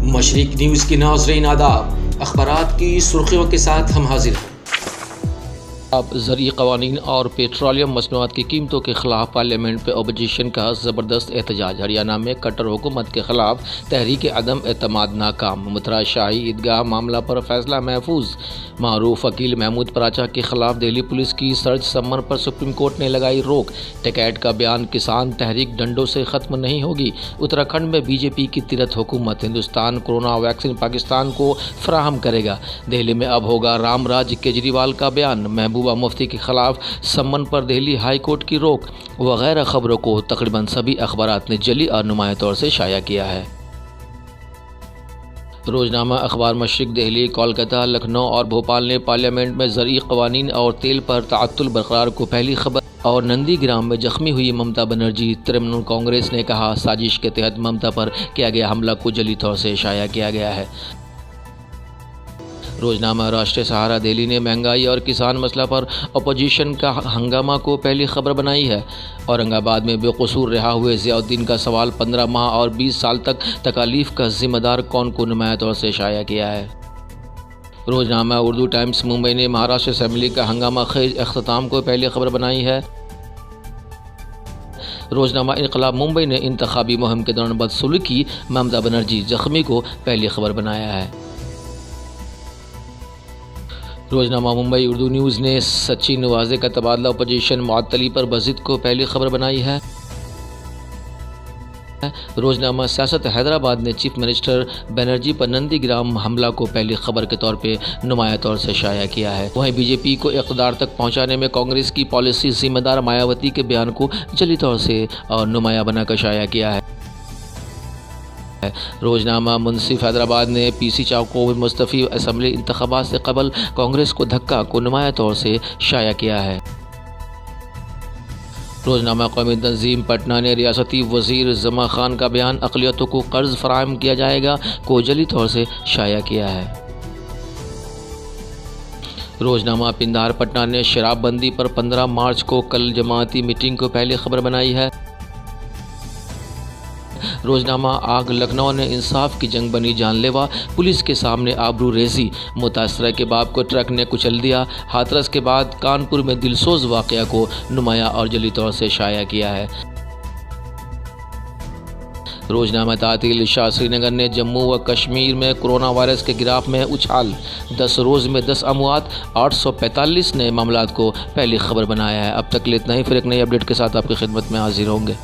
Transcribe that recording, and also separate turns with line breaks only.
मशरिक news की नाज़रीन आदाब। अखबारात की सुर्खियों के साथ हम हाजिर हैं। अब ज़रूरी क़वानीन और पेट्रोलियम मसनूआत की कीमतों के ख़िलाफ़ पार्लियामेंट में अपोजिशन का ज़बरदस्त एहतजाज। हरियाणा में कट्टर हुकूमत के ख़िलाफ़ तहरीक अदम एतमाद नाकाम। मुतरा शाही ईदगाह मामला पर फैसला महफूज। मारूफ वकील महमूद पराचा के ख़िलाफ़ दिल्ली पुलिस की सर्च समन पर सुप्रीम कोर्ट ने लगाई रोक। टिकैत का बयान किसान तहरीक डंडों से ख़त्म नहीं होगी। उत्तराखंड में बीजेपी की तिरत हुकूमत। हिंदुस्तान कोरोना वैक्सीन पाकिस्तान को फराहम करेगा। दिल्ली में अब होगा राम राज। केजरीवाल का बयान। महबूबा मुफ्ती के खिलाफ सम्मन पर दिल्ली हाई कोर्ट की रोक वगैरह खबरों को तकरीबन सभी अखबारात ने जली और नुमाया तौर से शाया किया है। रोज़नामा अखबार मशरिक दिल्ली, कोलकाता, लखनऊ और भोपाल ने पार्लियामेंट में ज़रूरी क़वानीन और तेल पर तअत्तुल बरकरार को पहली खबर। और नंदीग्राम में जख्मी हुई ममता बनर्जी। तृणमूल कांग्रेस ने कहा साजिश के तहत ममता पर किया गया हमला को जली तौर से शाया किया गया है। रोज़नामा राष्ट्रीय सहारा दिल्ली ने महंगाई और किसान मसला पर अपोजिशन का हंगामा को पहली खबर बनाई है। औरंगाबाद में बेकसूर रिहा हुए ज़ियाउद्दीन का सवाल 15 माह और 20 साल तक तकालीफ का जिम्मेदार कौन को नुमाया तौर से शाया किया है। रोज़नामा उर्दू टाइम्स मुंबई ने महाराष्ट्र असेंबली का हंगामा खेज अख्ताम को पहली खबर बनाई है। रोज़नामा इनकलाब मुंबई ने इंतखाबी मुहिम के दौरान बदसलूकी ममता बनर्जी जख्मी को पहली खबर बनाया है। रोज़नामा मुंबई उर्दू न्यूज़ ने सचिन वाजे का तबादला अपोजिशन मुअत्तली पर मज़ीद को पहली खबर बनाई है। रोज़नामा सियासत हैदराबाद ने चीफ मिनिस्टर बनर्जी पर नंदीग्राम हमला को पहली खबर के तौर पे नुमाया तौर से शाया किया है। वहीं बीजेपी को इक़्तिदार तक पहुंचाने में कांग्रेस की पॉलिसी जिम्मेदार मायावती के बयान को जली तौर से और नुमाया बनाकर शाया किया है। रोज़नामा मुंसिफ हैदराबाद ने पीसी चाको मुस्तफ़ी असम्बली इंतखाबात से कबल कांग्रेस को धक्का को नुमाया तौर से शाया किया है। रोज़नामा कौमी तंजीम पटना ने रियासती वज़ीर ज़मा खान का बयान अक़लियतों को कर्ज फराहम किया जाएगा को जली तौर से शाया किया है। रोज़नामा पिंदार पटना ने शराबबंदी पर 15 मार्च को कल जमाती मीटिंग को पहली खबर बनाई है। रोज़नामा आग लखनऊ ने इंसाफ की जंग बनी जानलेवा। पुलिस के सामने आबरू रेजी। मुतासरा के बाप को ट्रक ने कुचल दिया। हाथरस के बाद कानपुर में दिलसोज वाक़या को नुमाया और जली तौर से शाया किया है। रोज़नामा तातील शाह श्रीनगर ने जम्मू व कश्मीर में कोरोना वायरस के गिराफ में उछाल। 10 रोज़ में 10 अमवात, 845 नए मामलात को पहली खबर बनाया है। अब तक इतना ही। फिर एक नई अपडेट के साथ आपकी खिदमत में हाजिर होंगे।